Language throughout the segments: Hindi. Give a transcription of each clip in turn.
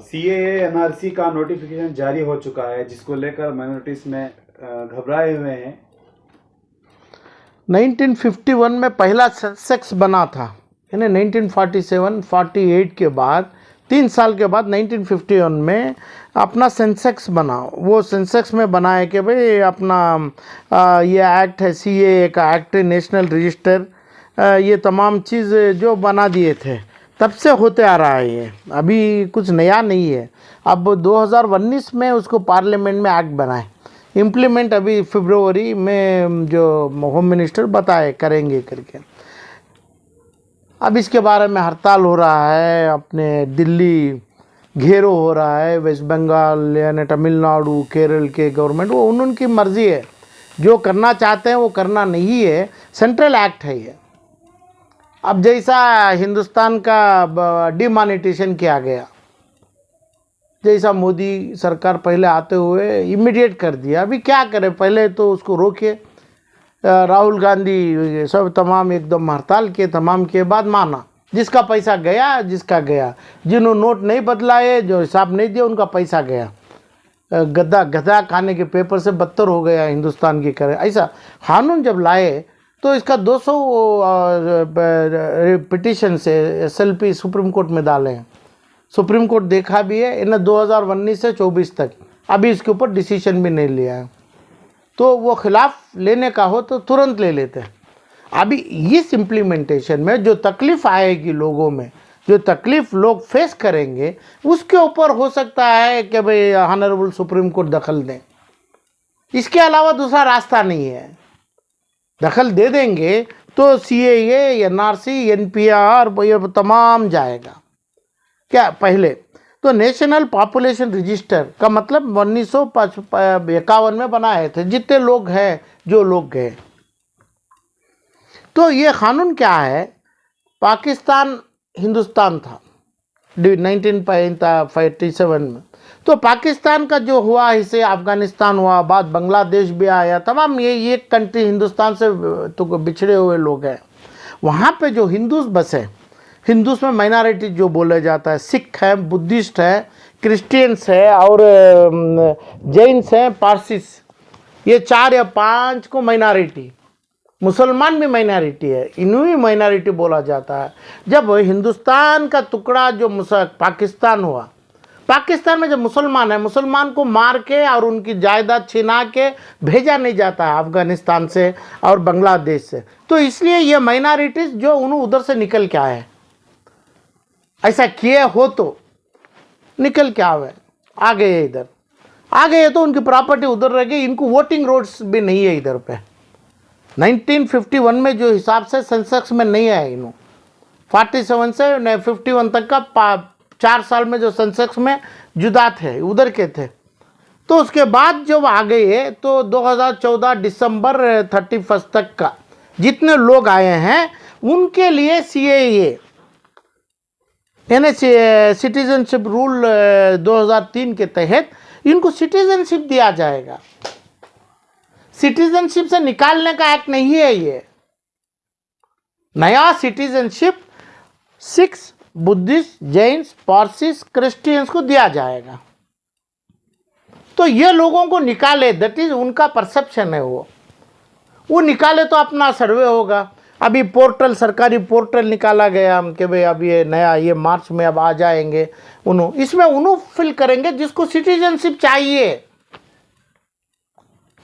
सीएए एनआरसी का नोटिफिकेशन जारी हो चुका है, जिसको लेकर माइनॉरिटीज में घबराए हुए हैं। 1951 में पहला सेंसेक्स बना था, यानी 1947-48 के बाद 3 साल के बाद 1951 में अपना सेंसेक्स बना। वो सेंसेक्स में बना है कि भाई अपना ये एक्ट है, सीएए का एक्ट, नेशनल रजिस्टर, ये तमाम चीज़ जो बना दिए थे, तब से होते आ रहा है। ये अभी कुछ नया नहीं है। अब 2019 में उसको पार्लियामेंट में एक्ट बनाए, इम्प्लीमेंट अभी फरवरी में जो होम मिनिस्टर बताए करेंगे करके। अब इसके बारे में हड़ताल हो रहा है, अपने दिल्ली घेरो हो रहा है, वेस्ट बंगाल यानी तमिलनाडु, केरल के गवर्नमेंट, वो उनकी मर्जी है, जो करना चाहते हैं वो करना नहीं है। सेंट्रल एक्ट है ये। अब जैसा हिंदुस्तान का डिमॉनेटाइजेशन किया गया, जैसा मोदी सरकार पहले आते हुए इमीडिएट कर दिया, अभी क्या करे, पहले तो उसको रोके। राहुल गांधी सब तमाम एकदम हड़ताल के तमाम के बाद माना, जिसका पैसा गया जिसका गया, जिन्होंने नोट नहीं बदलाए, जो हिसाब नहीं दिया, उनका पैसा गया। गधा गधा खाने के पेपर से बदतर हो गया हिंदुस्तान की करे। ऐसा कानून जब लाए तो इसका 200 पिटीशन से एसएलपी सुप्रीम कोर्ट में डाले हैं। सुप्रीम कोर्ट देखा भी है, इन्हें 2019 से 24 तक अभी इसके ऊपर डिसीजन भी नहीं लिया है। तो वो खिलाफ लेने का हो तो तुरंत ले लेते हैं। अभी इस इम्प्लीमेंटेशन में जो तकलीफ आएगी लोगों में, जो तकलीफ लोग फेस करेंगे, उसके ऊपर हो सकता है कि भाई ऑनरेबल सुप्रीम कोर्ट दखल दें। इसके अलावा दूसरा रास्ता नहीं है। दखल दे देंगे तो सीएए, एनआरसी, एनपीआर ये तमाम जाएगा। क्या पहले तो नेशनल पॉपुलेशन रजिस्टर का मतलब 1951 में बनाए थे, जितने लोग हैं जो लोग गए। तो ये कानून क्या है, पाकिस्तान हिंदुस्तान था 1947 में, तो पाकिस्तान का जो हुआ इससे अफगानिस्तान हुआ, बाद बांग्लादेश भी आया, तमाम ये एक कंट्री हिंदुस्तान से तो बिछड़े हुए लोग हैं। वहाँ पे जो हिंदूज बसे, हिंदूज में माइनॉरिटी जो बोला जाता है, सिख है, बुद्धिस्ट है, क्रिश्चियंस है और जैन्स हैं, पारसीस, ये 4 या 5 को माइनॉरिटी। मुसलमान भी माइनॉरिटी है, इन्हें भी माइनॉरिटी बोला जाता है। जब हिंदुस्तान का टुकड़ा जो पाकिस्तान हुआ, पाकिस्तान में जब मुसलमान है, मुसलमान को मार के और उनकी जायदाद छिना के भेजा नहीं जाता है अफगानिस्तान से और बांग्लादेश से। तो इसलिए ये माइनॉरिटीज जो उन्होंने उधर से निकल के आए, ऐसा किए हो तो निकल के आवे, आ गए इधर, आ गए तो उनकी प्रॉपर्टी उधर रह गई। इनको वोटिंग रोड्स भी नहीं है इधर पे। 1951 में जो हिसाब से सेंसेक्स में नहीं है, इन्हों 47 से 51 तक का 4 साल में जो सेंसेक्स में जुदा थे, उधर के थे। तो उसके बाद जब आ गए तो 2014 दिसंबर 31 तक का जितने लोग आए हैं उनके लिए सीएए यानी सिटीजनशिप रूल 2003 के तहत इनको सिटीजनशिप दिया जाएगा। सिटीजनशिप से निकालने का एक्ट नहीं है ये। नया citizenship Sikhs, Buddhist, Jains, पारसीस, Christians को दिया जाएगा। तो ये लोगों को निकाले, दैट इज उनका परसेप्शन है। वो निकाले तो अपना सर्वे होगा। अभी पोर्टल, सरकारी पोर्टल निकाला गया कि भाई अब ये नया, ये मार्च में अब आ जाएंगे इसमें उन्हों फिल करेंगे जिसको सिटीजनशिप चाहिए।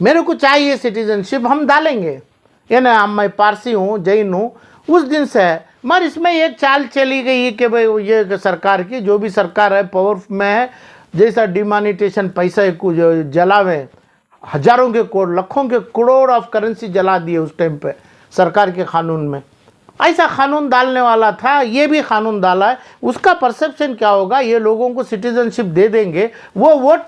मेरे को चाहिए सिटीजनशिप, हम डालेंगे। ये ना, मैं पारसी हूँ, जैन हूँ, उस दिन से है। मगर इसमें एक चाल चली गई कि भाई ये सरकार की, जो भी सरकार है पावर में है, जैसा डिमॉनेटाइजेशन पैसा को जो जलावे, हजारों के करोड़, लाखों के करोड़ ऑफ करेंसी जला दिए उस टाइम पे सरकार के कानून में। ऐसा कानून डालने वाला था, ये भी कानून डाला है। उसका परसेप्शन क्या होगा, ये लोगों को सिटीजनशिप दे देंगे, वो वोट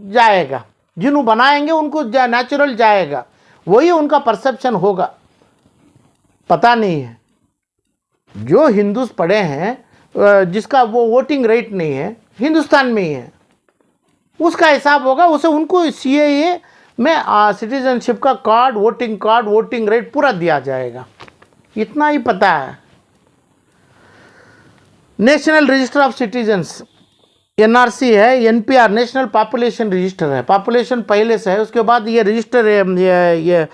जाएगा, जिन्हों बनाएंगे उनको नेचुरल जाएगा, वही उनका परसेप्शन होगा। पता नहीं है जो हिंदूज पढ़े हैं, जिसका वो वोटिंग राइट नहीं है, हिंदुस्तान में ही है, उसका हिसाब होगा। उसे उनको सीएए में सिटीजनशिप का कार्ड, वोटिंग राइट पूरा दिया जाएगा। इतना ही पता है। National register of citizens NRC है, एनपीआर नेशनल पॉपुलेशन रजिस्टर है, पॉपुलेशन पहले से है, उसके बाद ये रजिस्टर ये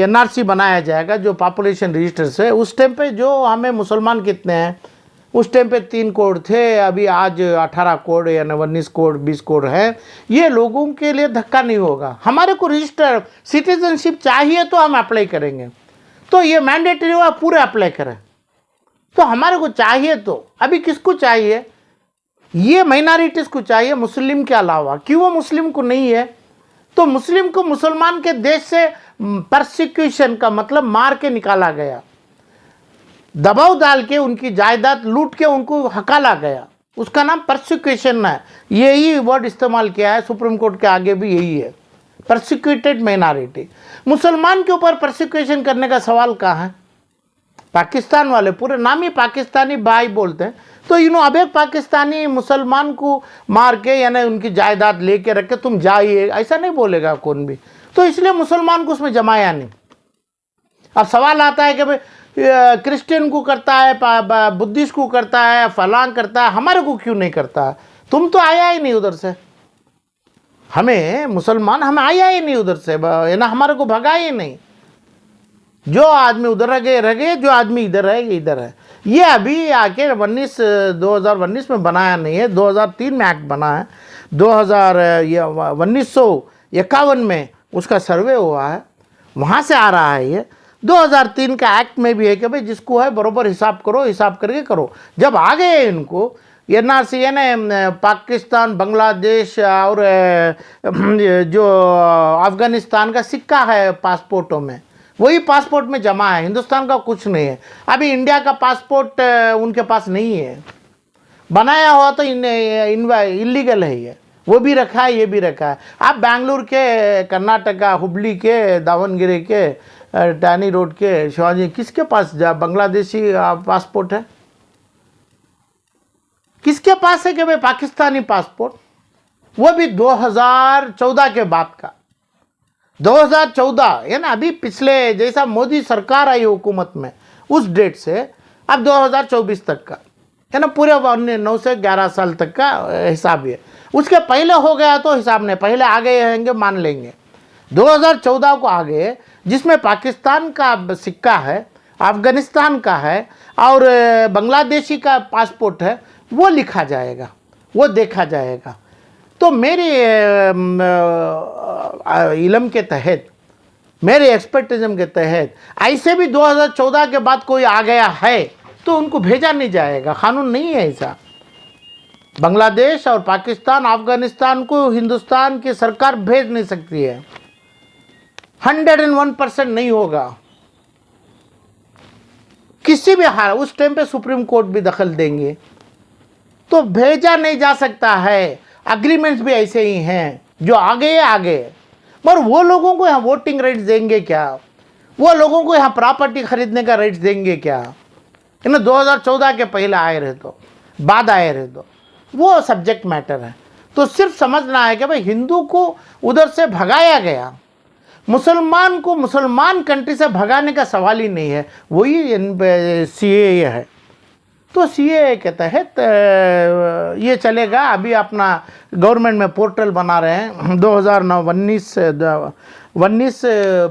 एनआरसी बनाया जाएगा जो पॉपुलेशन रजिस्टर से। उस टाइम पे जो हमें मुसलमान कितने हैं, उस टाइम पे 3 करोड़ थे, अभी आज 18 करोड़ या 19 करोड़ 20 करोड़ है। ये लोगों के लिए धक्का नहीं होगा। हमारे को रजिस्टर सिटीजनशिप चाहिए तो हम अप्लाई करेंगे, तो ये मैंडेटरी हुआ पूरे अप्लाई करें। तो हमारे को चाहिए, तो अभी किसको चाहिए, ये माइनॉरिटीज़ को चाहिए मुस्लिम के अलावा। क्यों वो मुस्लिम को नहीं है, तो मुस्लिम को मुसलमान के देश से परसिक्यूशन का मतलब मार के निकाला गया, दबाव डाल के उनकी जायदाद लूट के उनको हकाला गया, उसका नाम परसिक्यूशन है। यही वर्ड इस्तेमाल किया है सुप्रीम कोर्ट के आगे भी, यही है परसिक्यूटेड माइनॉरिटी। मुसलमान के ऊपर परसिक्यूशन करने का सवाल कहाँ है। पाकिस्तान वाले पूरे नाम ही पाकिस्तानी भाई बोलते हैं, तो अब एक पाकिस्तानी मुसलमान को मार के यानी उनकी जायदाद लेके रख के तुम जाइए, ऐसा नहीं बोलेगा कौन भी। तो इसलिए मुसलमान को उसमें जमाया नहीं। अब सवाल आता है कि भाई क्रिश्चियन को करता है, बुद्धिस्ट को करता है, फलां करता है, हमारे को क्यों नहीं करता है। तुम तो आया ही नहीं उधर से, हमें मुसलमान हमें आया ही नहीं उधर से, ना हमारे को भगा ही नहीं। जो आदमी उधर रह गए, जो आदमी इधर रहे इधर है। ये अभी आके 2019 में बनाया नहीं है, 2003 में एक्ट बना है, 1951 में उसका सर्वे हुआ है, वहाँ से आ रहा है। ये 2003 का एक्ट में भी है कि भाई जिसको है बरोबर हिसाब करो, हिसाब करके करो। जब आ गए इनको एनआरसी यानी पाकिस्तान, बांग्लादेश और जो अफगानिस्तान का सिक्का है पासपोर्टों में, वही पासपोर्ट में जमा है, हिंदुस्तान का कुछ नहीं है। अभी इंडिया का पासपोर्ट उनके पास नहीं है, बनाया हुआ तो इलीगल है ये, वो भी रखा है, ये भी रखा है। आप बेंगलुरु के, कर्नाटका, हुबली के, दावनगिरी के, टानी रोड के, शिवाजी, किसके पास बांग्लादेशी पासपोर्ट है, किसके पास है कि भाई पाकिस्तानी पासपोर्ट, वो भी 2014 के बाद का। 2014 है ना, अभी पिछले जैसा मोदी सरकार आई हुकूमत में उस डेट से अब 2024 तक का है ना, पूरे 9 से 11 साल तक का हिसाब है। उसके पहले हो गया तो हिसाब नहीं, पहले आगे रहेंगे मान लेंगे। 2014 को आगे जिसमें पाकिस्तान का सिक्का है, अफगानिस्तान का है और बांग्लादेशी का पासपोर्ट है, वो लिखा जाएगा, वो देखा जाएगा। तो मेरे इल्म के तहत, मेरे एक्सपेक्टेशन के तहत ऐसे भी 2014 के बाद कोई आ गया है तो उनको भेजा नहीं जाएगा, कानून नहीं है ऐसा। बांग्लादेश और पाकिस्तान, अफगानिस्तान को हिंदुस्तान की सरकार भेज नहीं सकती है, 101% नहीं होगा। किसी भी हाल उस टाइम पे सुप्रीम कोर्ट भी दखल देंगे, तो भेजा नहीं जा सकता है। अग्रीमेंट्स भी ऐसे ही हैं, जो आगे आगे, पर वो लोगों को यहाँ वोटिंग राइट्स देंगे क्या, वो लोगों को यहाँ प्रॉपर्टी खरीदने का राइट्स देंगे क्या, है ना। 2014 के पहले आए रहे तो, बाद आए रहे तो, वो सब्जेक्ट मैटर है। तो सिर्फ समझना है कि भाई हिंदू को उधर से भगाया गया, मुसलमान को मुसलमान कंट्री से भगाने का सवाल ही नहीं है, वही सीएए है। तो सीएए के तहत ये चलेगा। अभी अपना गवर्नमेंट में पोर्टल बना रहे हैं, 2019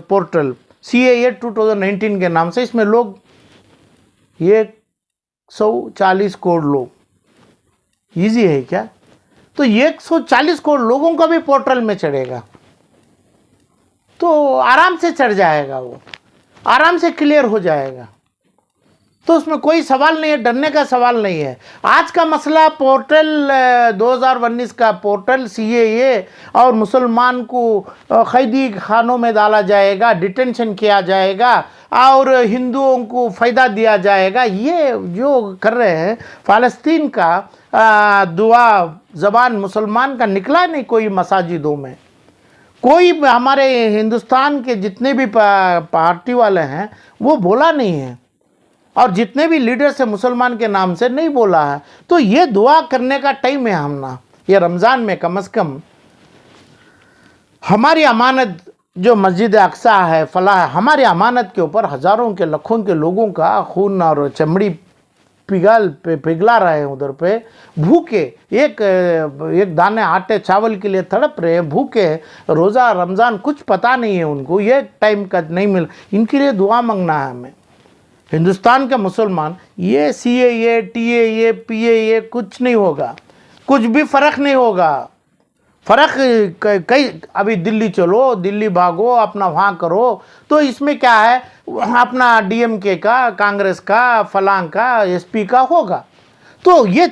पोर्टल सीएए 2019 के नाम से। इसमें लोग 140 करोड़ लोग, इजी है क्या, तो 140 करोड़ लोगों का भी पोर्टल में चढ़ेगा, तो आराम से चढ़ जाएगा, वो आराम से क्लियर हो जाएगा। तो उसमें कोई सवाल नहीं है, डरने का सवाल नहीं है। आज का मसला पोर्टल 2019 का पोर्टल सीएए और मुसलमान को कैदी खानों में डाला जाएगा, डिटेंशन किया जाएगा और हिंदुओं को फ़ायदा दिया जाएगा। ये जो कर रहे हैं, फ़लस्तीन का दुआ ज़बान मुसलमान का निकला नहीं कोई मसाजिदों में। कोई हमारे हिंदुस्तान के जितने भी पार्टी वाले हैं वो बोला नहीं है, और जितने भी लीडर्स हैं मुसलमान के नाम से नहीं बोला है। तो ये दुआ करने का टाइम है हम ना, ये रमज़ान में कम से कम हमारी अमानत जो मस्जिद अक्सा है, फलाह है, हमारी अमानत के ऊपर हज़ारों के लाखों के लोगों का खून और चमड़ी पिघला रहे हैं उधर पे, भूखे एक दाने आटे चावल के लिए तड़प रहे हैं, भूखे, रोज़ा रमज़ान कुछ पता नहीं है उनको, ये टाइम का नहीं मिल, इनके लिए दुआ मांगना है हमें। हिंदुस्तान के मुसलमान ये CAA TAA PAA कुछ नहीं होगा, कुछ भी फ़र्क नहीं होगा। फ़र्क कई, अभी दिल्ली चलो, दिल्ली भागो, अपना वहाँ करो, तो इसमें क्या है, अपना DMK का, कांग्रेस का, फलां का, SP का होगा। तो ये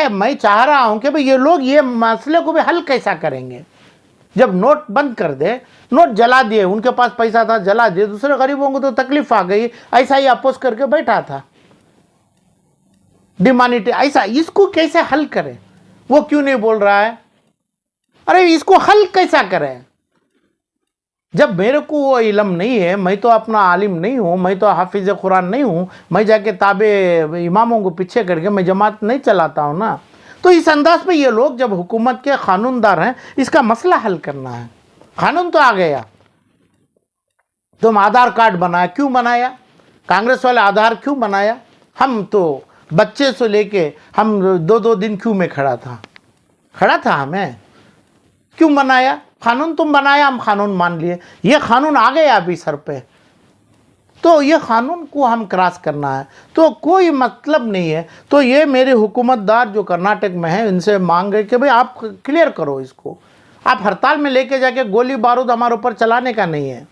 मैं चाह रहा हूँ कि भाई ये लोग ये मसले को भी हल कैसा करेंगे। जब नोट बंद कर दे, नोट जला दिए, उनके पास पैसा था जला दिए, दूसरे गरीबों को तो तकलीफ आ गई, ऐसा ही अपोज करके बैठा था, डिमानिटी ऐसा, इसको कैसे हल करें, वो क्यों नहीं बोल रहा है। अरे इसको हल कैसा करें, जब मेरे को वो इल्म नहीं है, मैं तो अपना आलिम नहीं हूँ, मैं तो हाफिज कुरान नहीं हूँ, मैं जाके ताबे इमामों को पीछे करके मैं जमात नहीं चलाता हूँ ना। तो इस अंदाज पे ये लोग जब हुकूमत के कानूनदार हैं, इसका मसला हल करना है। कानून तो आ गया, तुम आधार कार्ड बनाया, क्यों बनाया, कांग्रेस वाले आधार क्यों बनाया, हम तो बच्चे से लेके हम 2-2 दिन क्यों में खड़ा था हमें, क्यों बनाया, कानून तुम बनाया, हम कानून मान लिए, ये कानून आ गया अभी सर पे, तो ये कानून को हम क्रॉस करना है, तो कोई मतलब नहीं है। तो ये मेरे हुकूमतदार जो कर्नाटक में है, इनसे मांग रहे कि भाई आप क्लियर करो इसको, आप हड़ताल में लेके जाके गोली बारूद हमारे ऊपर चलाने का नहीं है।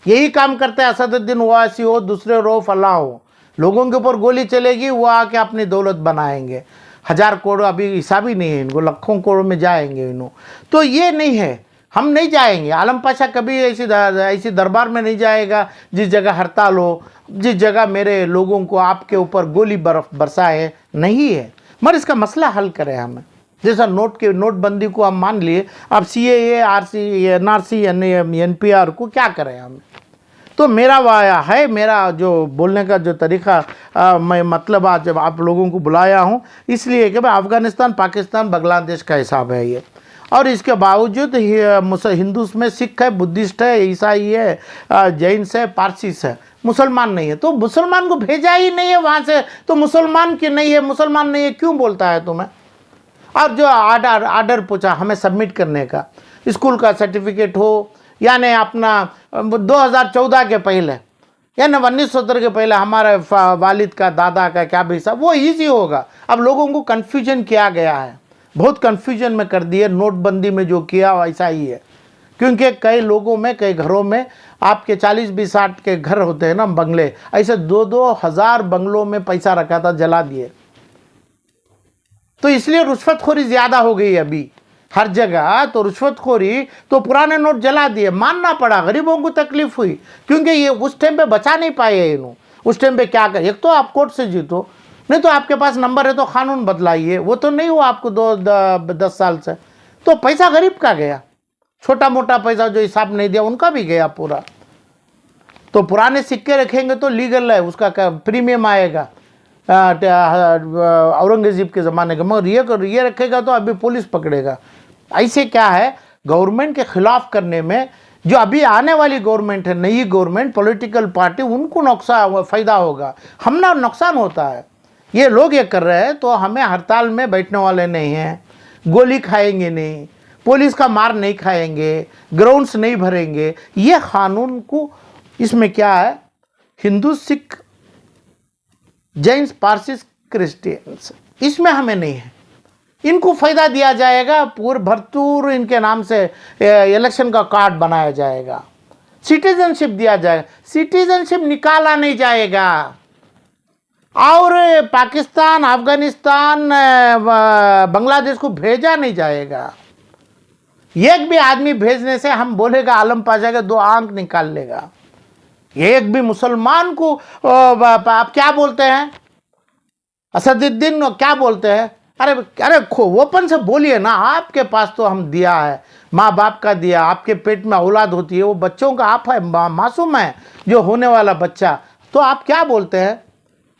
यही काम करते हैं असदुद्दीन ओवैसी हो, दूसरे रो, फलाह हो, लोगों के ऊपर गोली चलेगी, वो आके अपनी दौलत बनाएंगे, 1000 करोड़ अभी हिसाब ही नहीं है इनको, लाखों करोड़ में जाएंगे इन्हों। तो ये नहीं है, हम नहीं जाएंगे। आलम पाशा कभी ऐसी दरबार में नहीं जाएगा जिस जगह हड़ताल हो, जिस जगह मेरे लोगों को आपके ऊपर गोली बरसाए, नहीं है। मगर इसका मसला हल करें हमें, जैसा नोटबंदी को हम मान लिए, अब CAA RC NRC NPR को क्या करें हमें। तो मेरा वाया है, मेरा जो बोलने का जो तरीक़ा मैं मतलब आज जब आप लोगों को बुलाया हूँ इसलिए कि भाई अफ़गानिस्तान, पाकिस्तान, बांग्लादेश का हिसाब है ये, और इसके बावजूद हिंदू में सिख है, बुद्धिस्ट है, ईसाई है, जैन है, पारसी है, मुसलमान नहीं है। तो मुसलमान को भेजा ही नहीं है वहाँ से, तो मुसलमान की नहीं है, मुसलमान नहीं है क्यों बोलता है तुम्हें। और जो आर्डर पूछा हमें सबमिट करने का, स्कूल का सर्टिफिकेट हो, यानी अपना 2014 के पहले, यानी 1970 के पहले हमारे वालिद का, दादा का क्या भी सब, वो ईजी होगा। अब लोगों को कन्फ्यूजन किया गया है, बहुत कन्फ्यूजन में कर दिए, नोटबंदी में जो किया वैसा ही है। क्योंकि कई लोगों में, कई घरों में आपके 40-20-60 के घर होते हैं ना, बंगले, ऐसे 2-2 हज़ार बंगलों में पैसा रखा था, जला दिए। तो इसलिए रुश्वतखोरी ज़्यादा हो गई अभी हर जगह, तो रुश्वतखोरी, तो पुराने नोट जला दिए, मानना पड़ा, गरीबों को तकलीफ हुई, क्योंकि ये उस टाइम पे बचा नहीं पाए इन्हों। उस टाइम पे क्या कर, एक तो आप कोर्ट से जीतो, नहीं तो आपके पास नंबर है तो कानून बदलाइए, वो तो नहीं हुआ आपको 10 साल से, तो पैसा गरीब का गया, छोटा मोटा पैसा जो हिसाब नहीं दिया उनका भी गया पूरा। तो पुराने सिक्के रखेंगे तो लीगल है, उसका प्रीमियम आएगा औरंगजेब के ज़माने का, मगर ये रखेगा तो अभी पुलिस पकड़ेगा। ऐसे क्या है, गवर्नमेंट के खिलाफ करने में, जो अभी आने वाली गवर्नमेंट है, नई गवर्नमेंट, पॉलिटिकल पार्टी, उनको फ़ायदा होगा, हम ना नुकसान होता है। ये लोग ये कर रहे हैं तो हमें हड़ताल में बैठने वाले नहीं हैं, गोली खाएंगे नहीं, पुलिस का मार नहीं खाएंगे, ग्राउंड्स नहीं भरेंगे। ये कानून को, इसमें क्या है, हिंदू, सिख, जैन, पारसी, क्रिश्चियंस, इसमें हमें नहीं है। इनको फ़ायदा दिया जाएगा, भरपूर इनके नाम से इलेक्शन का कार्ड बनाया जाएगा, सिटीजनशिप दिया जाएगा, सिटीजनशिप निकाला नहीं जाएगा, और पाकिस्तान, अफ़गानिस्तान, बांग्लादेश को भेजा नहीं जाएगा। एक भी आदमी भेजने से हम बोलेगा आलम पाशा के 2 आंख निकाल लेगा। एक भी मुसलमान को आप क्या बोलते हैं, असदुद्दीन क्या बोलते हैं, अरे ओपन से बोलिए ना, आपके पास तो हम दिया है, माँ बाप का दिया, आपके पेट में औलाद होती है, वो बच्चों का आप है, मासूम है जो होने वाला बच्चा, तो आप क्या बोलते हैं,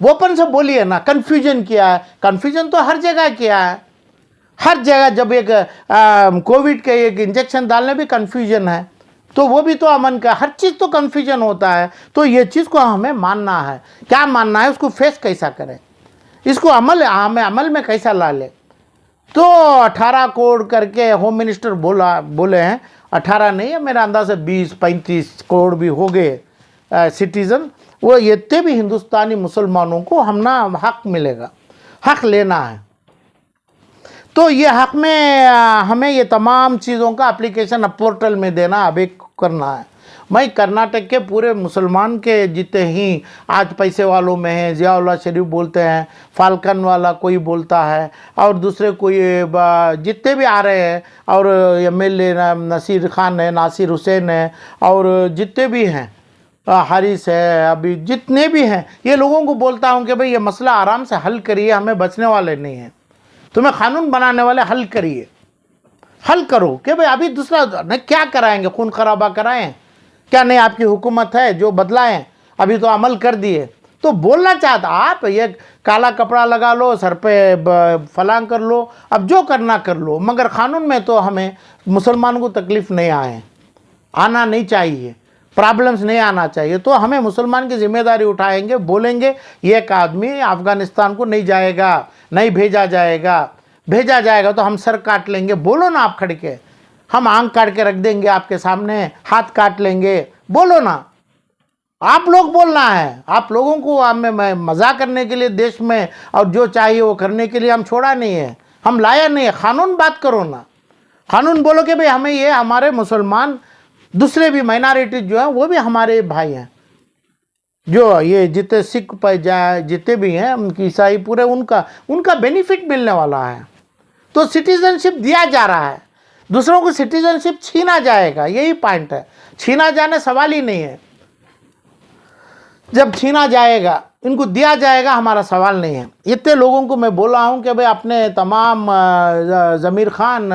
ओपन से बोलिए ना। कन्फ्यूजन किया है, कन्फ्यूजन तो हर जगह किया है, हर जगह। जब एक कोविड के एक इंजेक्शन डालने भी कन्फ्यूजन है, तो वो भी तो अमन का, हर चीज़ तो कन्फ्यूजन होता है। तो ये चीज़ को हमें मानना है, क्या मानना है, उसको फेस कैसा करें, इसको हमें अमल में कैसा ला ले। तो 18 करोड़ करके होम मिनिस्टर बोले हैं, 18 नहीं है, मेरा अंदाज़ से 20-35 करोड़ भी हो गए सिटीज़न। वो इतने भी हिंदुस्तानी मुसलमानों को हम ना हक मिलेगा, हक लेना है। तो ये हक में हमें ये तमाम चीज़ों का एप्लीकेशन अब पोर्टल में देना अभी करना है। मैं कर्नाटक के पूरे मुसलमान के जितने ही आज पैसे वालों में हैं, ज़ियाउल्लाह शरीफ बोलते हैं, फाल्कन वाला कोई बोलता है, और दूसरे कोई जितने भी आ रहे हैं, और MLA नसीर खान है, नासिर हुसैन है, और जितने भी हैं, हारिस है, अभी जितने भी हैं, ये लोगों को बोलता हूँ कि भाई ये मसला आराम से हल करिए, हमें बचने वाले नहीं हैं। तुम्हें कानून बनाने वाले हल करिए, हल करो कि भाई अभी दूसरा नहीं क्या कराएंगे, खून खराबा कराएं क्या? नहीं, आपकी हुकूमत है जो बदलाएं, अभी तो अमल कर दिए। तो बोलना चाहता आप ये काला कपड़ा लगा लो, सर पे फलांग कर लो, अब जो करना कर लो, मगर कानून में तो हमें मुसलमानों को तकलीफ़ नहीं आना नहीं चाहिए, प्रॉब्लम्स नहीं आना चाहिए। तो हमें मुसलमान की जिम्मेदारी उठाएंगे, बोलेंगे एक आदमी अफ़गानिस्तान को नहीं जाएगा, नहीं भेजा जाएगा तो हम सर काट लेंगे। बोलो ना आप खड़ के, हम आंख काट के रख देंगे आपके सामने, हाथ काट लेंगे, बोलो ना। आप लोग बोलना है, आप लोगों को हमें मज़ा करने के लिए देश में और जो चाहिए वो करने के लिए हम छोड़ा नहीं है, हम लाया नहीं है। कानून बात करो ना, कानून बोलो कि भाई हमें ये हमारे मुसलमान दूसरे भी माइनॉरिटी जो है वो भी हमारे भाई हैं, जो ये जितने सिख जितने भी हैं, उनकी ईसाई पूरे उनका बेनिफिट मिलने वाला है। तो सिटीजनशिप दिया जा रहा है, दूसरों को सिटीजनशिप छीना जाएगा, यही पॉइंट है। छीना जाने सवाल ही नहीं है, जब छीना जाएगा इनको दिया जाएगा, हमारा सवाल नहीं है। इतने लोगों को मैं बोला हूँ कि भाई अपने तमाम ज़मीर खान,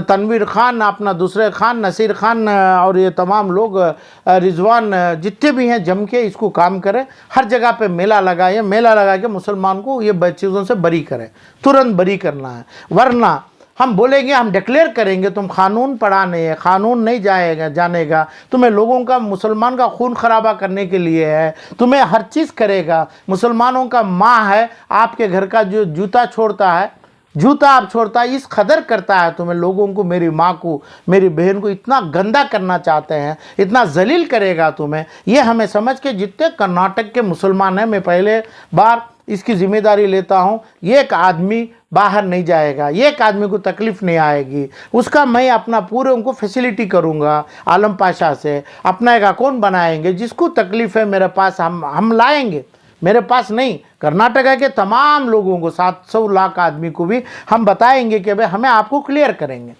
तनवीर खान, अपना दूसरे खान, नसीर खान, और ये तमाम लोग रिजवान जितने भी हैं, जम के इसको काम करें। हर जगह पे मेला लगाए, मेला लगा के मुसलमान को ये चीज़ों से बरी करें, तुरंत बरी करना है। वरना हम बोलेंगे, हम डिक्लेयर करेंगे तुम कानून पढ़ा नहीं है, कानून नहीं जानेगा, तुम्हें लोगों का, मुसलमान का खून खराबा करने के लिए है, तुम्हें हर चीज़ करेगा। मुसलमानों का माँ है, आपके घर का जो जूता छोड़ता है, जूता आप छोड़ता है, इस कदर करता है तुम्हें, लोगों को, मेरी माँ को, मेरी बहन को इतना गंदा करना चाहते हैं, इतना जलील करेगा तुम्हें। ये हमें समझ के जितने कर्नाटक के मुसलमान हैं, मैं पहले बार इसकी जिम्मेदारी लेता हूँ, एक आदमी बाहर नहीं जाएगा, एक आदमी को तकलीफ़ नहीं आएगी, उसका मैं अपना पूरे उनको फैसिलिटी करूँगा। आलम पाशा से अपना एक अकाउंट बनाएंगे, जिसको तकलीफ़ है मेरे पास हम लाएंगे, मेरे पास नहीं, कर्नाटका के तमाम लोगों को, 700 लाख आदमी को भी हम बताएंगे कि भाई हमें आपको क्लियर करेंगे।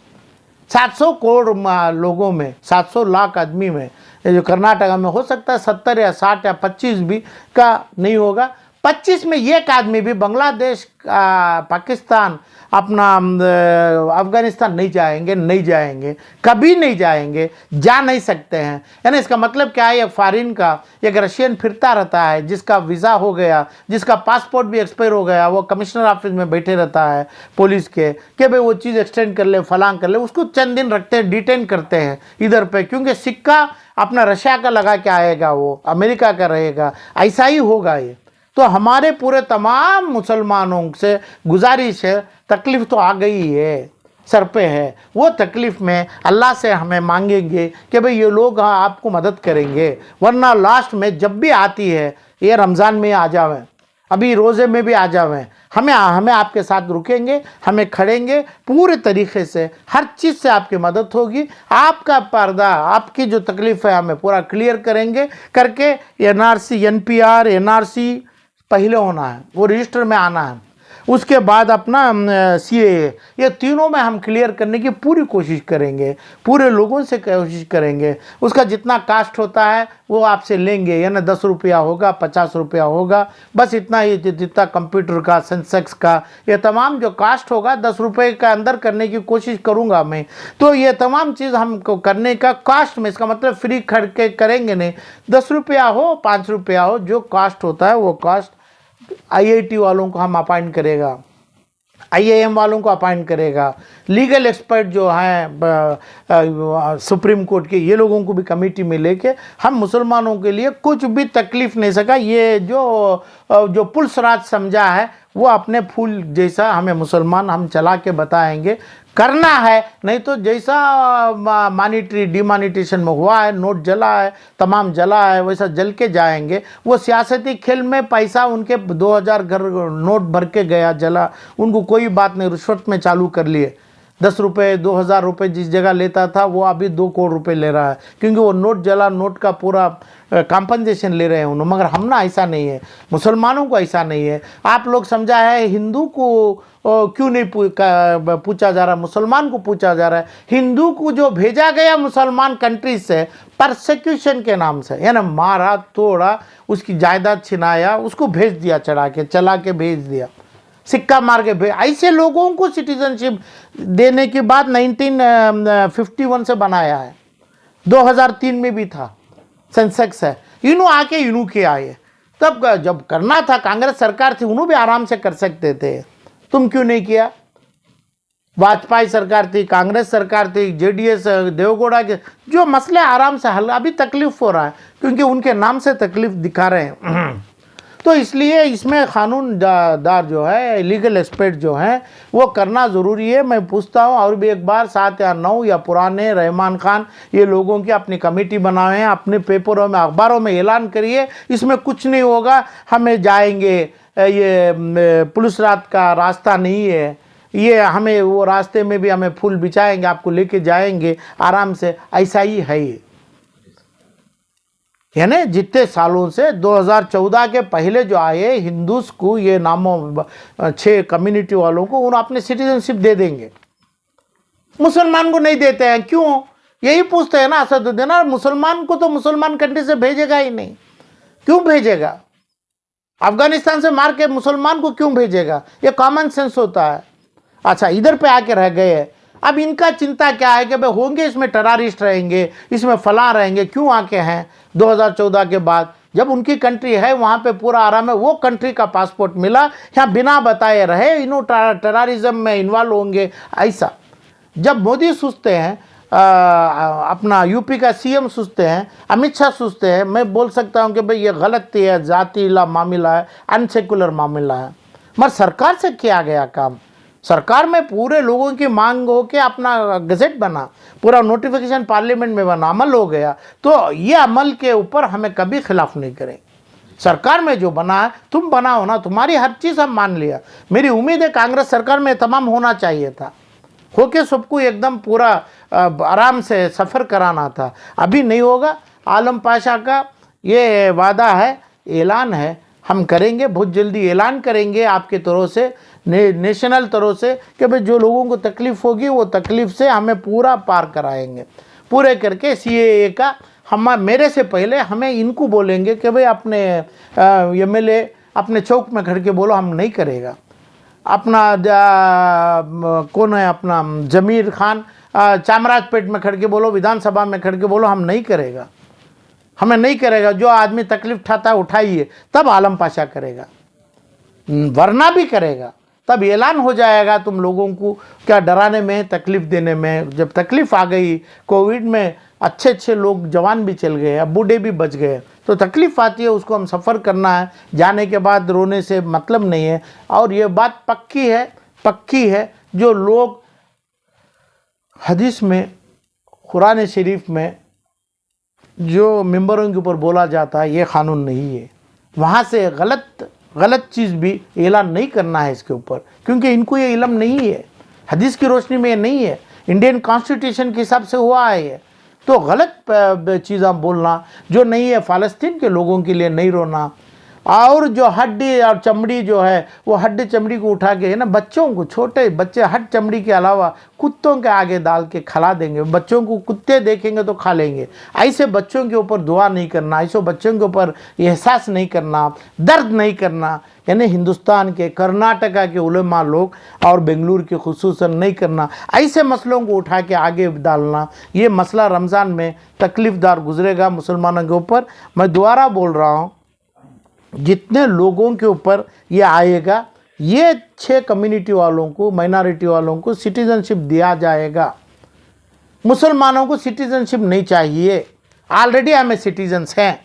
700 करोड़ लोगों में, 700 लाख आदमी में, जो कर्नाटका में हो सकता है 70 या 60 या 25 भी का नहीं होगा, 25 में एक आदमी भी बांग्लादेश, पाकिस्तान, अपना अफ़गानिस्तान नहीं जाएंगे, कभी नहीं जाएंगे, जा नहीं सकते हैं। यानी इसका मतलब क्या है, एक फॉरेन का, एक रशियन फिरता रहता है, जिसका वीज़ा हो गया, जिसका पासपोर्ट भी एक्सपायर हो गया, वो कमिश्नर ऑफिस में बैठे रहता है पुलिस के कि भाई वो चीज़ एक्सटेंड कर ले, फलांग कर ले, उसको चंद दिन रखते हैं, डिटेन करते हैं इधर पे, क्योंकि सिक्का अपना रशिया का लगा के आएगा, वो अमेरिका का रहेगा, ऐसा ही होगा ये। तो हमारे पूरे तमाम मुसलमानों से गुजारिश है, तकलीफ़ तो आ गई है, सर पे है, वो तकलीफ़ में अल्लाह से हमें मांगेंगे कि भाई ये लोग आपको मदद करेंगे। वरना लास्ट में जब भी आती है, ये रमज़ान में आ जावें, अभी रोज़े में भी आ जावें, हमें आपके साथ रुकेंगे, हमें खड़ेंगे पूरे तरीक़े से, हर चीज़ से आपकी मदद होगी। आपका पर्दा, आपकी जो तकलीफ़ है, हमें पूरा क्लियर करेंगे, करके NRC, NPR, NRC पहले होना है, वो रजिस्टर में आना है, उसके बाद अपना CAA, ये तीनों में हम क्लियर करने की पूरी कोशिश करेंगे, पूरे लोगों से कोशिश करेंगे। उसका जितना कास्ट होता है वो आपसे लेंगे, यानी 10 रुपया होगा, 50 रुपया होगा, बस इतना ही, जितना कंप्यूटर का, सेंसेक्स का, ये तमाम जो कास्ट होगा 10 रुपये का अंदर करने की कोशिश करूँगा मैं। तो ये तमाम चीज़ हमको करने का, कास्ट में, इसका मतलब फ्री खड़ के करेंगे नहीं, 10 रुपया हो, 5 रुपया हो, जो कास्ट होता है वो कास्ट IIT वालों को हम अपॉइंट करेगा, IIM वालों को अपॉइंट करेगा, लीगल एक्सपर्ट जो हैं सुप्रीम कोर्ट के, ये लोगों को भी कमेटी में लेके हम मुसलमानों के लिए कुछ भी तकलीफ़ नहीं सका, ये जो पुलिस राज समझा है वो अपने फूल जैसा हमें मुसलमान हम चला के बताएंगे, करना है। नहीं तो जैसा मॉनिटरी डिमॉनिटेशन में हुआ है, नोट जला है, तमाम जला है, वैसा जल के जाएंगे। वो सियासती खेल में पैसा उनके 2000 घर नोट भर के गया, जला, उनको कोई बात नहीं, रिश्वत में चालू कर लिए। 10 रुपये 2000 रुपये जिस जगह लेता था वो अभी 2 करोड़ रुपए ले रहा है, क्योंकि वो नोट जला, नोट का पूरा कॉम्पनसेशन ले रहे हैं उन्होंने। मगर हम ना ऐसा नहीं है, मुसलमानों को ऐसा नहीं है। आप लोग समझा है हिंदू को क्यों नहीं पूछा जा रहा, मुसलमान को पूछा जा रहा है। हिंदू को जो भेजा गया मुसलमान कंट्रीज से परसिक्यूशन के नाम से, यानी मारा तोड़ा, उसकी जायदाद छिनाया, उसको भेज दिया, चला के भेज दिया, सिक्का मार के भेज। ऐसे लोगों को सिटीजनशिप देने की बात 1951 से बनाया है, 2003 में भी था, सेंसेक्स है। इन्हों आके इन्हों के आए, तब जब करना था कांग्रेस सरकार थी, उन्होंने भी आराम से कर सकते थे, तुम क्यों नहीं किया? वाजपेयी सरकार थी, कांग्रेस सरकार थी, जेडीएस, देवगौड़ा के जो मसले आराम से हल। अभी तकलीफ हो रहा है क्योंकि उनके नाम से तकलीफ दिखा रहे हैं। तो इसलिए इसमें कानूनदार जो है, लीगल एक्सपर्ट जो हैं, वो करना ज़रूरी है। मैं पूछता हूँ और भी एक बार, 7 या 9 या पुराने रहमान खान ये लोगों की अपनी कमेटी बनाए हैं, अपने पेपरों में, अखबारों में ऐलान करिए, इसमें कुछ नहीं होगा, हमें जाएंगे, ये पुलिस रात का रास्ता नहीं है, ये हमें वो रास्ते में भी हमें फूल बिछाएंगे, आपको लेके जाएंगे आराम से, ऐसा ही है ये। यानी जितने सालों से 2014 के पहले जो आए हिंदूस को, ये नामों 6 कम्युनिटी वालों को, उन्हें अपने सिटीजनशिप दे देंगे, मुसलमान को नहीं देते हैं। क्यों? यही पूछते हैं ना असदुद्दीन, मुसलमान को तो मुसलमान कंट्री से भेजेगा ही नहीं, क्यों भेजेगा? अफगानिस्तान से मार के मुसलमान को क्यों भेजेगा? ये कॉमन सेंस होता है। अच्छा, इधर पे आके रह गए। अब इनका चिंता क्या है कि भाई होंगे इसमें टेररिस्ट रहेंगे, इसमें फलां रहेंगे, क्यों आके हैं 2014 के बाद? जब उनकी कंट्री है वहाँ पे पूरा आराम है, वो कंट्री का पासपोर्ट मिला, यहाँ बिना बताए रहे, इन्हों टेररिज्म में इन्वॉल्व होंगे, ऐसा। जब मोदी सोचते हैं, अपना यूपी का सीएम सोचते हैं, अमित शाह सोचते हैं, मैं बोल सकता हूँ कि भाई ये गलत है, जातीला मामला है, अनसेकुलर मामला है। मगर सरकार से किया गया काम, सरकार में पूरे लोगों की मांग हो के अपना गजट बना, पूरा नोटिफिकेशन पार्लियामेंट में बना, अमल हो गया। तो ये अमल के ऊपर हमें कभी खिलाफ नहीं करें। सरकार में जो बना है तुम बनाओ ना, तुम्हारी हर चीज़ हम मान लिया। मेरी उम्मीद है कांग्रेस सरकार में तमाम होना चाहिए था, होके सबको एकदम पूरा आराम से सफ़र कराना था। अभी नहीं होगा। आलम पाशा का ये वादा है, ऐलान है, हम करेंगे, बहुत जल्दी ऐलान करेंगे आपके तरह से, नेशनल तरह से, कि भाई जो लोगों को तकलीफ़ होगी वो तकलीफ़ से हमें पूरा पार कराएंगे, पूरे करके सीएए का हम, मेरे से पहले हमें इनको बोलेंगे कि भाई अपने एमएलए अपने चौक में खड़ के बोलो हम नहीं करेगा। अपना कौन है, अपना जमीर खान चामराजपेट में खड़ के बोलो, विधानसभा में खड़ के बोलो हम नहीं करेगा, हमें नहीं करेगा। जो आदमी तकलीफ उठाता है उठाइए, तब आलम पाशा करेगा, वरना भी करेगा। तब ऐलान हो जाएगा तुम लोगों को क्या डराने में, तकलीफ़ देने में। जब तकलीफ़ आ गई, कोविड में अच्छे अच्छे लोग जवान भी चल गए, अब बूढ़े भी बच गए, तो तकलीफ़ आती है, उसको हम सफ़र करना है। जाने के बाद रोने से मतलब नहीं है। और ये बात पक्की है, जो लोग हदीस में, कुरान शरीफ में जो मेंबरों के ऊपर बोला जाता है, ये कानून नहीं है। वहाँ से गलत चीज़ भी ऐलान नहीं करना है इसके ऊपर, क्योंकि इनको ये इल्म नहीं है, हदीस की रोशनी में ये नहीं है, इंडियन कॉन्स्टिट्यूशन के हिसाब से हुआ है ये। तो गलत चीज़ें बोलना जो नहीं है, फ़लस्तीन के लोगों के लिए नहीं रोना, और जो हड्डी और चमड़ी जो है, वो हड्डी चमड़ी को उठा के, है ना, बच्चों को, छोटे बच्चे हड्डी चमड़ी के अलावा कुत्तों के आगे डाल के खिला देंगे। बच्चों को कुत्ते देखेंगे तो खा लेंगे। ऐसे बच्चों के ऊपर दुआ नहीं करना, ऐसे बच्चों के ऊपर एहसास नहीं करना, दर्द नहीं करना। यानी हिंदुस्तान के, कर्नाटका के उलेमा लोग और बेंगलुरु के खुसूसन नहीं करना, ऐसे मसलों को उठा के आगे डालना। ये मसला रमज़ान में तकलीफ़दार गुजरेगा मुसलमानों के ऊपर। मैं दोबारा बोल रहा हूँ, जितने लोगों के ऊपर ये आएगा, ये 6 कम्युनिटी वालों को, माइनॉरिटी वालों को सिटीजनशिप दिया जाएगा। मुसलमानों को सिटीजनशिप नहीं चाहिए, ऑलरेडी हमें सिटीजन्स हैं।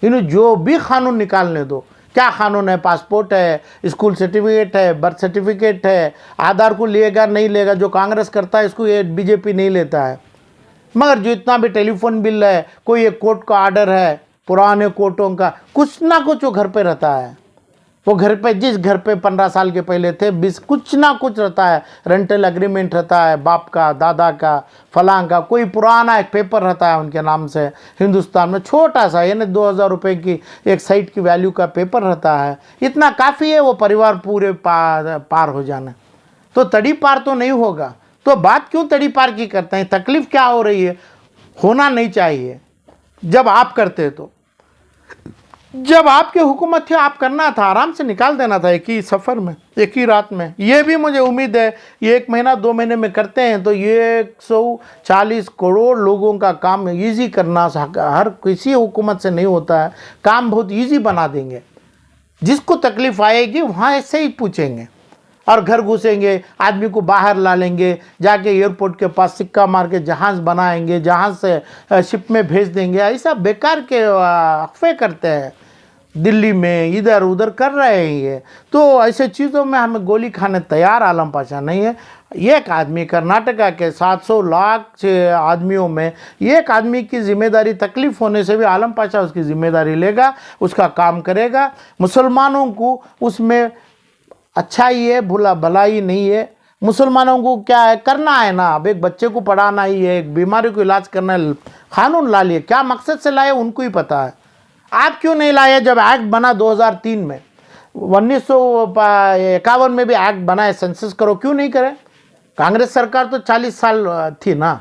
इन्हें जो भी कानून निकालने दो, क्या कानून है? पासपोर्ट है, स्कूल सर्टिफिकेट है, बर्थ सर्टिफिकेट है, आधार को लेगा नहीं लेगा, जो कांग्रेस करता है इसको ये बीजेपी नहीं लेता है। मगर जो इतना भी टेलीफोन बिल है, कोई एक कोर्ट का ऑर्डर है, पुराने कोर्टों का कुछ ना कुछ वो घर पे रहता है। वो घर पे, जिस घर पे 15 साल के पहले थे, 20 कुछ ना कुछ रहता है, रेंटल एग्रीमेंट रहता है, बाप का, दादा का, फलां का, कोई पुराना एक पेपर रहता है उनके नाम से हिंदुस्तान में, छोटा सा, यानी 2000 रुपये की एक साइट की वैल्यू का पेपर रहता है। इतना काफ़ी है वो परिवार पूरे पार हो जाना। तो तड़ी पार तो नहीं होगा, तो बात क्यों तड़ी पार की करते हैं? तकलीफ क्या हो रही है? होना नहीं चाहिए। जब आप करते तो, जब आपकी हुकूमत थी, आप करना था, आराम से निकाल देना था एक ही सफ़र में, एक ही रात में। ये भी मुझे उम्मीद है ये 1 महीना 2 महीने में करते हैं तो ये 140 करोड़ लोगों का काम इजी करना हर किसी हुकूमत से नहीं होता है। काम बहुत इजी बना देंगे। जिसको तकलीफ आएगी वहाँ ऐसे ही पूछेंगे और घर घुसेंगे, आदमी को बाहर ला लेंगे, जाके एयरपोर्ट के पास सिक्का मार के जहाज़ बनाएंगे, जहाज़ से शिप में भेज देंगे। ऐसा बेकार के अफवाह करते हैं, दिल्ली में इधर उधर कर रहे हैं ये। तो ऐसे चीज़ों में हमें गोली खाने तैयार आलम पाशा नहीं है। एक आदमी, कर्नाटका के 700 लाख आदमियों में एक आदमी की जिम्मेदारी, तकलीफ होने से भी आलम पाशा उसकी जिम्मेदारी लेगा, उसका काम करेगा। मुसलमानों को उसमें अच्छाई है, भलाई नहीं है। मुसलमानों को क्या है, करना है ना, अब एक बच्चे को पढ़ाना ही है, एक बीमारी को इलाज करना है, कानून ला लिए। क्या मकसद से लाए उनको ही पता है। आप क्यों नहीं लाए? जब एक्ट बना 2003 में, 1951 में भी एक्ट बना है, सेंसस करो, क्यों नहीं करे? कांग्रेस सरकार तो 40 साल थी ना,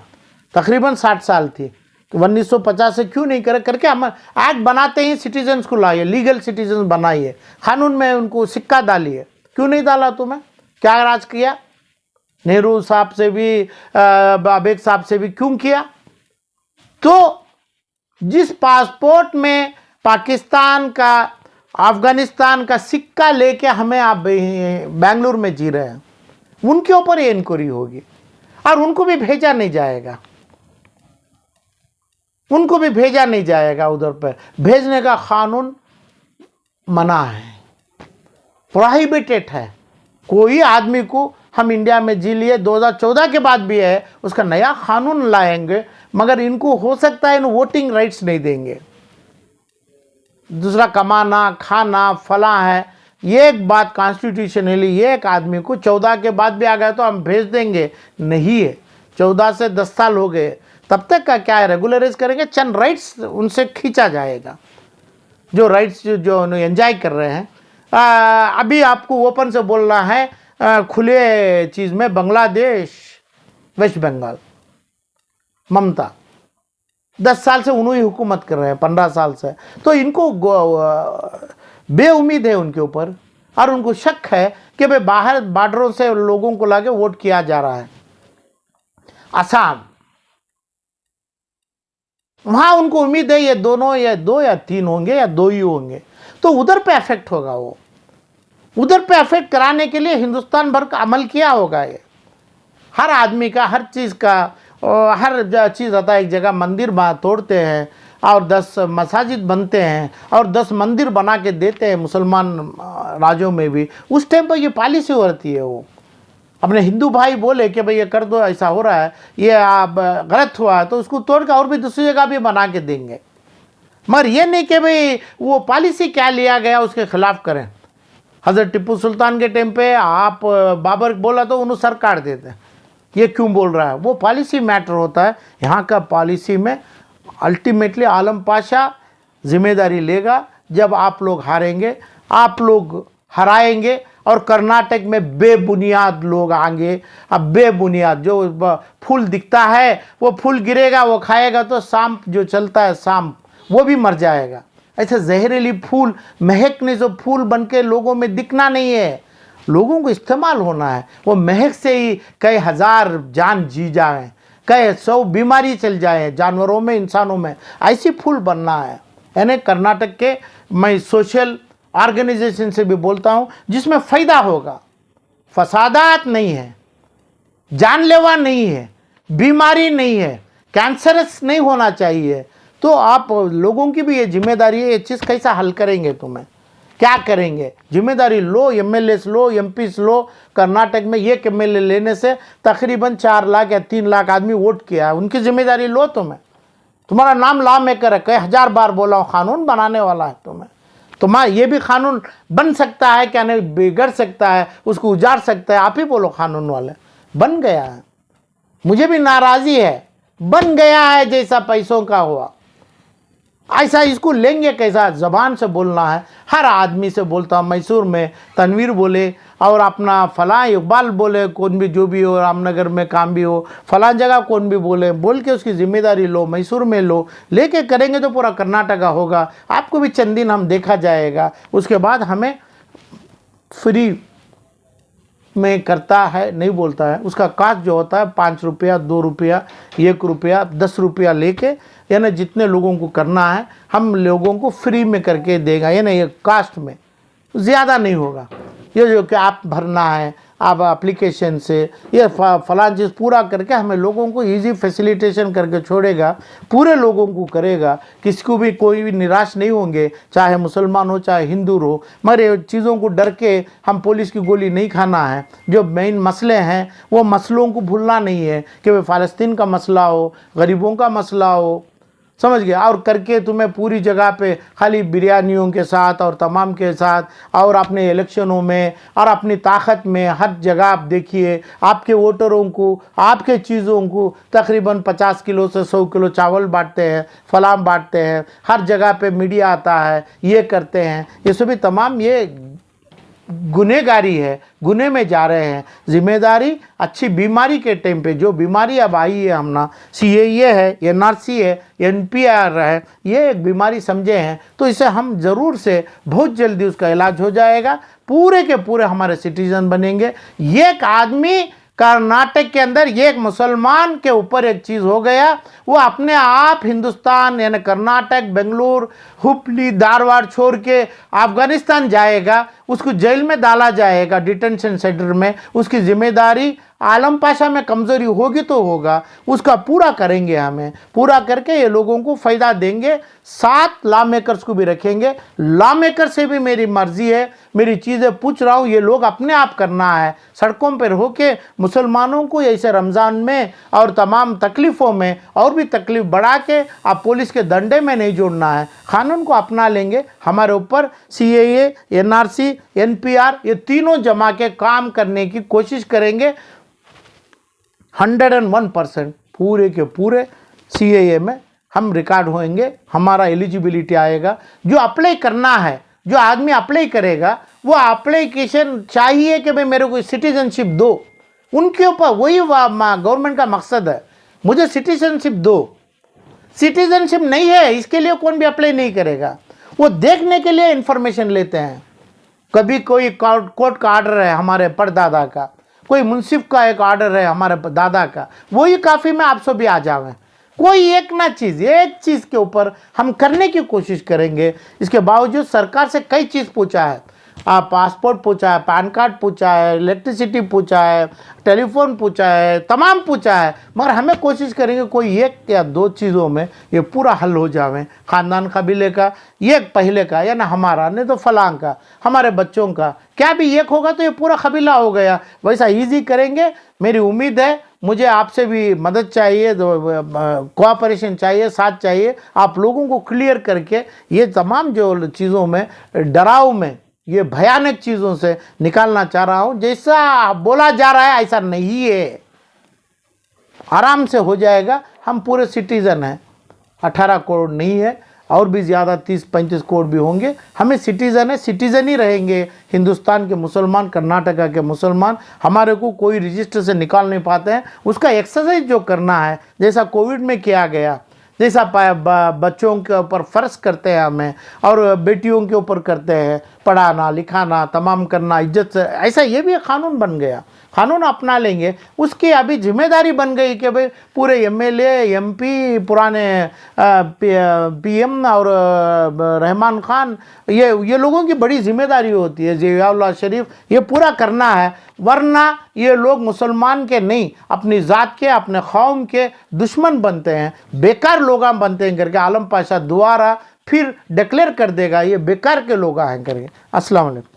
तकरीबन 60 साल थी, तो 1950 से क्यों नहीं करे? करके हम एक्ट बनाते ही सिटीजन्स को लाइए, लीगल सिटीजन बनाइए, कानून में उनको सिक्का डालिए। क्यों नहीं डाला तुम्हें? क्या राज किया? नेहरू साहब से भी, बाबेक साहब से भी क्यों किया? तो जिस पासपोर्ट में पाकिस्तान का, अफगानिस्तान का सिक्का लेके हमें आप बेंगलुरु में जी रहे हैं, उनके ऊपर ये इंक्वायरी होगी और उनको भी भेजा नहीं जाएगा, उनको भी भेजा नहीं जाएगा। उधर पर भेजने का कानून मना है, प्रोहिबिटेड है। कोई आदमी को हम इंडिया में जी लिए 2014 के बाद भी है, उसका नया कानून लाएंगे, मगर इनको हो सकता है इन वोटिंग राइट्स नहीं देंगे। दूसरा, कमाना खाना फला है, ये एक बात कॉन्स्टिट्यूशनली, ये एक आदमी को 14 के बाद भी आ गया तो हम भेज देंगे, नहीं है। 14 से 10 साल हो गए, तब तक का क्या है, रेगुलराइज करेंगे, चंद राइट्स उनसे खींचा जाएगा, जो राइट्स जो एंजॉय कर रहे हैं। अभी आपको ओपन से बोलना है, खुले चीज़ में, बांग्लादेश, वेस्ट बंगाल, ममता 10 साल से उन्होंने हुकूमत कर रहे हैं, 15 साल से। तो इनको बेउम्मीद है उनके ऊपर, और उनको शक है कि भाई बाहर बॉर्डरों से लोगों को लाके वोट किया जा रहा है। असम, वहाँ उनको उम्मीद है ये दोनों या 2 या 3 होंगे या 2 ही होंगे, तो उधर पे इफेक्ट होगा। वो उधर पे इफेक्ट कराने के लिए हिंदुस्तान भर का अमल किया होगा। ये हर आदमी का, हर चीज़ का, हर चीज़ रहता है। एक जगह मंदिर तोड़ते हैं और 10 मसाजिद बनते हैं और 10 मंदिर बना के देते हैं मुसलमान राज्यों में भी। उस टाइम पर ये पॉलिसी होती है। वो अपने हिंदू भाई बोले कि भाई ये कर दो, ऐसा हो रहा है, ये आप गलत हुआ है, तो उसको तोड़ के और भी दूसरी जगह भी बना के देंगे। मगर ये नहीं कि भाई वो पॉलिसी क्या लिया गया उसके खिलाफ करें। हज़रत टिप्पू सुल्तान के टाइम पे आप बाबर बोला तो उन्हें सर काट देते हैं, ये क्यों बोल रहा है? वो पॉलिसी मैटर होता है। यहाँ का पॉलिसी में अल्टीमेटली आलम पाशा जिम्मेदारी लेगा। जब आप लोग हारेंगे, आप लोग हराएंगे और कर्नाटक में बेबुनियाद लोग आएंगे। अब बेबुनियाद, जो फूल दिखता है वो फूल गिरेगा, वो खाएगा तो सांप जो चलता है सांप, वो भी मर जाएगा। ऐसे जहरीली फूल महकने से फूल बन के लोगों में दिखना नहीं है, लोगों को इस्तेमाल होना है। वो महक से ही कई हज़ार जान जी जाए, कई 100 बीमारी चल जाए जानवरों में, इंसानों में। ऐसी फूल बनना है। यानी कर्नाटक के, मैं सोशल ऑर्गेनाइजेशन से भी बोलता हूँ, जिसमें फ़ायदा होगा, फसादात नहीं है, जानलेवा नहीं है, बीमारी नहीं है, कैंसरस नहीं होना चाहिए। तो आप लोगों की भी ये जिम्मेदारी है, ये चीज़ कैसा हल करेंगे तुम्हें, क्या करेंगे? जिम्मेदारी लो, एमएलए लो, एमपी लो। कर्नाटक में एक एमएलए लेने से तकरीबन 4 लाख या 3 लाख आदमी वोट किया है, उनकी जिम्मेदारी लो। तुम्हारा नाम लॉ मेकर है, कई हजार बार बोला हूँ, कानून बनाने वाला है तुम्हारा ये भी कानून बन सकता है क्या? नहीं बिगड़ सकता है, उसको उजाड़ सकता है। आप ही बोलो कानून वाले। बन गया है, मुझे भी नाराजी है, बन गया है जैसा पैसों का हुआ ऐसा इसको लेंगे कैसा? जबान से बोलना है, हर आदमी से बोलता हूँ। मैसूर में तनवीर बोले और अपना फलां इकबाल बोले, कौन भी जो भी हो, रामनगर में काम भी हो, फलां जगह कौन भी बोले, बोल के उसकी जिम्मेदारी लो, मैसूर में लो, लेके करेंगे तो पूरा कर्नाटका होगा। आपको भी चंद दिन हम देखा जाएगा, उसके बाद हमें फ्री में करता है नहीं बोलता है, उसका कास्ट जो होता है 5 रुपया, 2 रुपया, 1 रुपया, 10 रुपया लेके, यानी जितने लोगों को करना है हम लोगों को फ्री में करके देगा। यानी ये कास्ट में ज़्यादा नहीं होगा। ये जो कि आप भरना है, आप एप्लीकेशन से ये फलां चीज़ पूरा करके हमें लोगों को इजी फैसिलिटेशन करके छोड़ेगा, पूरे लोगों को करेगा। किसी को भी कोई भी निराश नहीं होंगे, चाहे मुसलमान हो चाहे हिंदू हो। मगर ये चीज़ों को डर के हम पुलिस की गोली नहीं खाना है। जो मेन मसले हैं वो मसलों को भूलना नहीं है कि वे फ़लस्तीन का मसला हो, गरीबों का मसला हो, समझ गया। और करके तुम्हें पूरी जगह पे खाली बिरयानियों के साथ और तमाम के साथ और अपने इलेक्शनों में और अपनी ताकत में हर जगह आप देखिए, आपके वोटरों को, आपके चीज़ों को तकरीबन 50 किलो से 100 किलो चावल बांटते हैं, फलाम बांटते हैं, हर जगह पे मीडिया आता है, ये करते हैं। ये सभी तमाम ये गुनहगारी है, गुने में जा रहे हैं। जिम्मेदारी अच्छी बीमारी के टाइम पे जो बीमारी अब आई है, हम ना CAA है, NRC है, NPR है, ये एक बीमारी समझे हैं तो इसे हम ज़रूर से बहुत जल्दी उसका इलाज हो जाएगा। पूरे के पूरे हमारे सिटीजन बनेंगे। एक आदमी कर्नाटक के अंदर एक मुसलमान के ऊपर एक चीज़ हो गया, वो अपने आप हिंदुस्तान यानी कर्नाटक, बेंगलुरु, हुबली, धारवाड़ छोड़ के अफगानिस्तान जाएगा, उसको जेल में डाला जाएगा, डिटेंशन सेंटर में। उसकी जिम्मेदारी आलम पाशा में कमज़ोरी होगी तो होगा, उसका पूरा करेंगे, हमें पूरा करके ये लोगों को फ़ायदा देंगे। 7 लॉ मेकर्स को भी रखेंगे। लॉ मेकर से भी मेरी मर्ज़ी है, मेरी चीज़ें पूछ रहा हूँ, ये लोग अपने आप करना है। सड़कों पर होके मुसलमानों को ऐसे रमज़ान में और तमाम तकलीफ़ों में और भी तकलीफ़ बढ़ा के आप पुलिस के डंडे में नहीं जोड़ना है। कानून को अपना लेंगे, हमारे ऊपर CAA, NRC, NPR ये तीनों जमा के काम करने की कोशिश करेंगे। 101% पूरे के पूरे CAA में हम रिकॉर्ड होएंगे, हमारा एलिजिबिलिटी आएगा। जो अप्लाई करना है, जो आदमी अप्लाई करेगा, वो अप्लीकेशन चाहिए कि भाई मेरे को सिटीजनशिप दो, उनके ऊपर वही गवर्नमेंट का मकसद है, मुझे सिटीजनशिप दो। सिटीजनशिप नहीं है इसके लिए कौन भी अप्लाई नहीं करेगा, वो देखने के लिए इंफॉर्मेशन लेते हैं। कभी कोई कोर्ट का ऑर्डर है हमारे परदादा का, कोई मुंसिफ का एक ऑर्डर है हमारे दादा का, वही काफ़ी में आप सब भी आ जावें। कोई एक ना चीज़, एक चीज़ के ऊपर हम करने की कोशिश करेंगे। इसके बावजूद सरकार से कई चीज़ पूछा है, पासपोर्ट पूछा है, पैन कार्ड पूछा है, इलेक्ट्रिसिटी पूछा है, टेलीफोन पूछा है, तमाम पूछा है, मगर हमें कोशिश करेंगे कोई एक या 2 चीज़ों में ये पूरा हल हो जावे। ख़ानदान कबीले का एक पहले का या ना हमारा, नहीं तो फलां का, हमारे बच्चों का, क्या भी एक होगा तो ये पूरा कबीला हो गया। वैसा ईजी करेंगे। मेरी उम्मीद है, मुझे आपसे भी मदद चाहिए, कोऑपरेशन चाहिए, साथ चाहिए। आप लोगों को क्लियर करके ये तमाम जो चीज़ों में डराव में, ये भयानक चीज़ों से निकालना चाह रहा हूँ। जैसा बोला जा रहा है ऐसा नहीं है, आराम से हो जाएगा। हम पूरे सिटीज़न हैं, 18 करोड़ नहीं है, और भी ज़्यादा 30-35 करोड़ भी होंगे। हमें सिटीज़न है, सिटीज़न ही रहेंगे। हिंदुस्तान के मुसलमान, कर्नाटका के मुसलमान हमारे को कोई रजिस्टर से निकाल नहीं पाते हैं। उसका एक्सरसाइज जो करना है, जैसा कोविड में किया गया, जैसा बच्चों के ऊपर फ़र्ज करते हैं हमें और बेटियों के ऊपर करते हैं, पढ़ाना लिखाना तमाम करना इज्जत से, ऐसा ये भी कानून बन गया। कानून अपना लेंगे, उसकी अभी जिम्मेदारी बन गई कि भाई पूरे MLA MP, पुराने PM और रहमान खान, ये लोगों की बड़ी जिम्मेदारी होती है। ज़ियाउल्लाह शरीफ ये पूरा करना है, वरना ये लोग मुसलमान के नहीं, अपनी ज़ात के, अपने कौम के दुश्मन बनते हैं, बेकार लोग बनते हैं करके आलम पाशा दोबारा फिर डिक्लेयर कर देगा ये बेकार के लोग आए करके। अस्सलाम वालेकुम।